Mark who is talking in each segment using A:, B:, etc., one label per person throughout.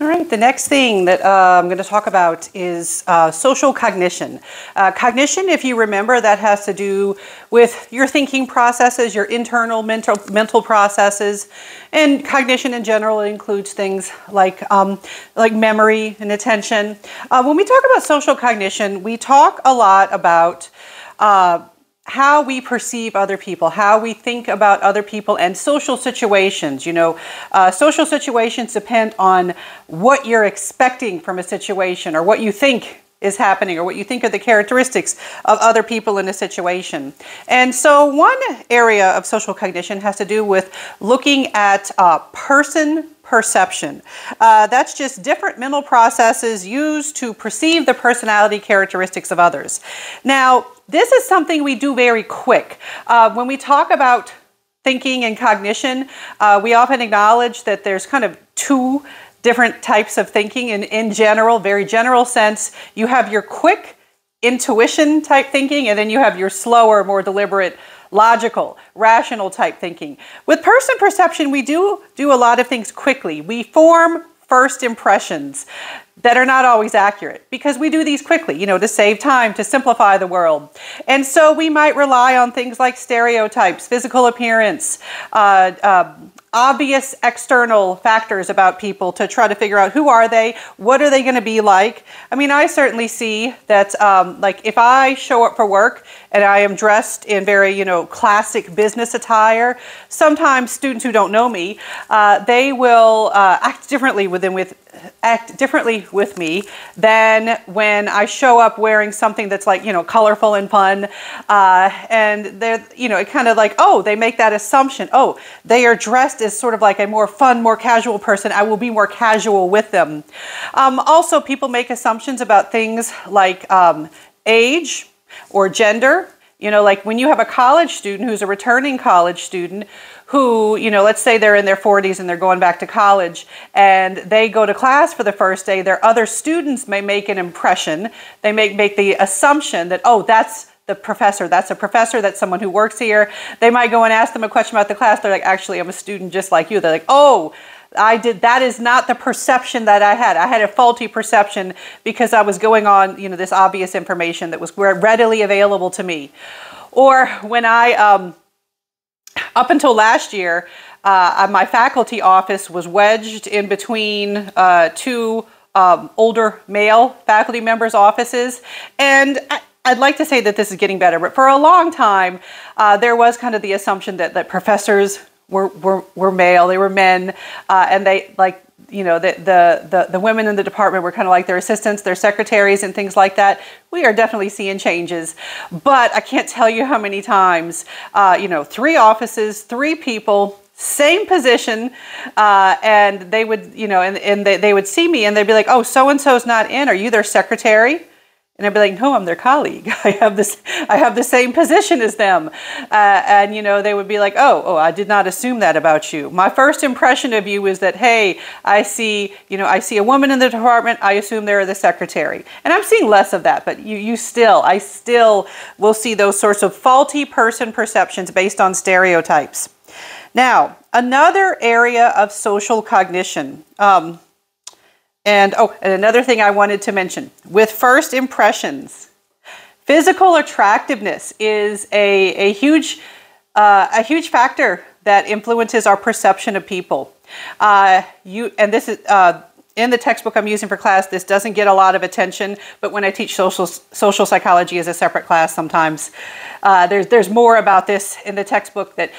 A: All right, the next thing that I'm going to talk about is social cognition. Cognition, if you remember, that has to do with your thinking processes, your internal mental processes, and cognition in general includes things like memory and attention. When we talk about social cognition, we talk a lot about how we perceive other people, how we think about other people, and social situations. Social situations depend on what you're expecting from a situation, or what you think is happening, or what you think are the characteristics of other people in a situation. And so one area of social cognition has to do with looking at person perception. That's just different mental processes used to perceive the personality characteristics of others. Now, this is something we do very quick. When we talk about thinking and cognition, we often acknowledge that there's kind of two different types of thinking in general, very general sense. You have your quick intuition type thinking, and then you have your slower, more deliberate, logical, rational type thinking. With person perception, we do a lot of things quickly. We form first impressions that are not always accurate because we do these quickly, to save time, to simplify the world. And so we might rely on things like stereotypes, physical appearance, obvious external factors about people to try to figure out who are they, what are they going to be like. I mean, I certainly see that if I show up for work and I am dressed in very, classic business attire, sometimes students who don't know me, they will act differently with me than when I show up wearing something that's like, colorful and fun. And they're, it kind of like, oh, they make that assumption. Oh, they are dressed as sort of like a more fun, more casual person. I will be more casual with them. Also, people make assumptions about things like age or gender. Like when you have a college student who's a returning college student who, let's say they're in their 40s and they're going back to college and they go to class for the first day, their other students may make an impression. They may make the assumption that, oh, that's the professor. That's a professor. That's someone who works here. They might go and ask them a question about the class. They're like, actually, I'm a student just like you. They're like, oh, that is not the perception that I had. I had a faulty perception because I was going on, this obvious information that was readily available to me. Or when I, up until last year, my faculty office was wedged in between two older male faculty members' offices. And I'd like to say that this is getting better, but for a long time, there was kind of the assumption that professors were male, they were men, and they the women in the department were kind of like their assistants, their secretaries, and things like that. We are definitely seeing changes, but I can't tell you how many times, 3 offices, 3 people, same position, and they would, and they would see me and they'd be like, oh, so-and-so's not in. Are you their secretary? And I'd be like, no, I'm their colleague. I have the same position as them. And, they would be like, oh, I did not assume that about you. My first impression of you is that, hey, I see a woman in the department. I assume they're the secretary. And I'm seeing less of that, but I still will see those sorts of faulty person perceptions based on stereotypes. Now, another area of social cognition, and another thing I wanted to mention, with first impressions, physical attractiveness is a huge factor that influences our perception of people. This is in the textbook I'm using for class. This doesn't get a lot of attention, but when I teach social psychology as a separate class, sometimes there's more about this in the textbook. That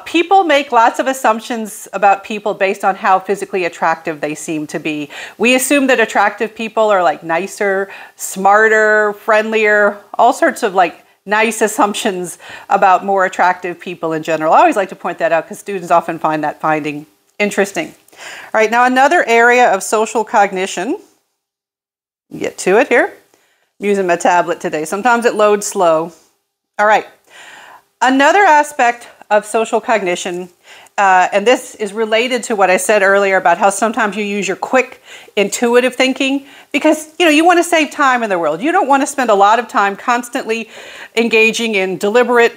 A: people make lots of assumptions about people based on how physically attractive they seem to be. We assume that attractive people are like nicer, smarter, friendlier, all sorts of like nice assumptions about more attractive people in general. I always like to point that out because students often find that finding interesting. All right, now another area of social cognition, get to it here. I'm using my tablet today. Sometimes it loads slow. All right, another aspect of social cognition, and this is related to what I said earlier about how sometimes you use your quick, intuitive thinking because, you want to save time in the world. You don't want to spend a lot of time constantly engaging in deliberate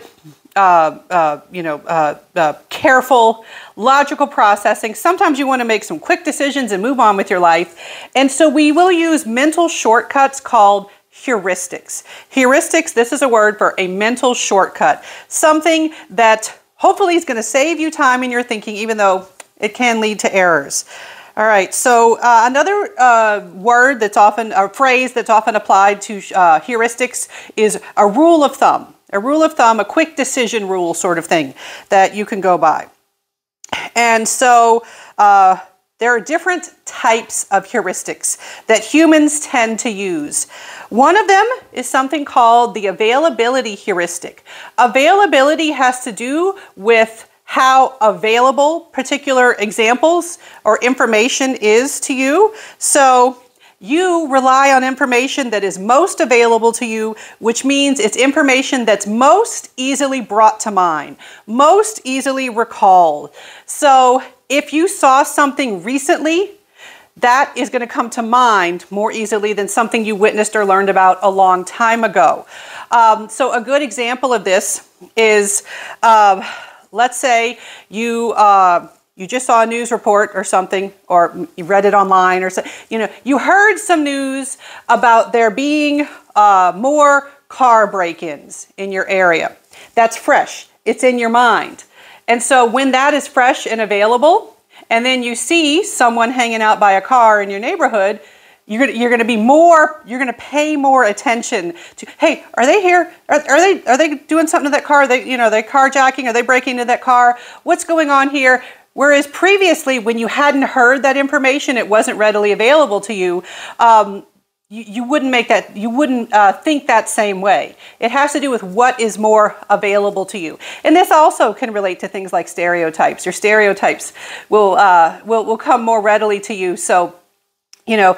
A: careful, logical processing. Sometimes you want to make some quick decisions and move on with your life. And so we will use mental shortcuts called heuristics. Heuristics, this is a word for a mental shortcut. Something that hopefully is going to save you time in your thinking, even though it can lead to errors. All right, so another word that's often, a phrase that's often applied to heuristics is a rule of thumb. A rule of thumb, a quick decision rule sort of thing that you can go by. And so there are different types of heuristics that humans tend to use. One of them is something called the availability heuristic. Availability has to do with how available particular examples or information is to you. So you rely on information that is most available to you, which means it's information that's most easily brought to mind, most easily recalled. So if you saw something recently, that is going to come to mind more easily than something you witnessed or learned about a long time ago. So a good example of this is, let's say you just saw a news report or something, or you read it online, or you heard some news about there being more car break-ins in your area. That's fresh. It's in your mind. And so when that is fresh and available, and then you see someone hanging out by a car in your neighborhood, you're going to pay more attention to, hey, are they here? Are they doing something to that car? Are they carjacking? Are they breaking into that car? What's going on here? Whereas previously, when you hadn't heard that information, it wasn't readily available to you, you wouldn't think that same way. It has to do with what is more available to you. And this also can relate to things like stereotypes. Your stereotypes will come more readily to you. So, you're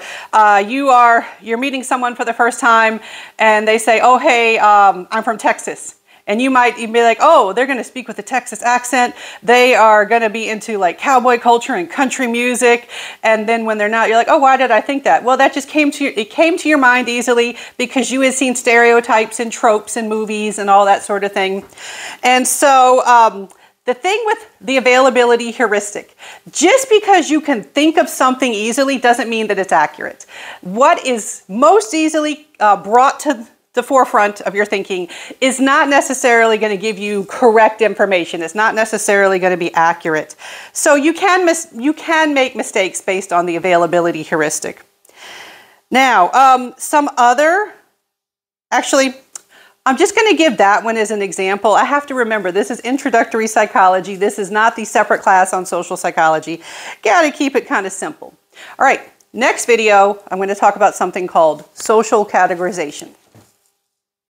A: meeting someone for the first time and they say, oh, hey, I'm from Texas. And you might even be like, oh, they're going to speak with a Texas accent. They are going to be into like cowboy culture and country music. And then when they're not, you're like, oh, why did I think that? Well, that just came to your mind easily because you had seen stereotypes and tropes in movies and all that sort of thing. And so the thing with the availability heuristic, just because you can think of something easily doesn't mean that it's accurate. What is most easily brought to the forefront of your thinking is not necessarily going to give you correct information. It's not necessarily going to be accurate. So you can make mistakes based on the availability heuristic. Now, I'm just going to give that one as an example. I have to remember, this is introductory psychology. This is not the separate class on social psychology. Got to keep it kind of simple. All right, next video, I'm going to talk about something called social categorization.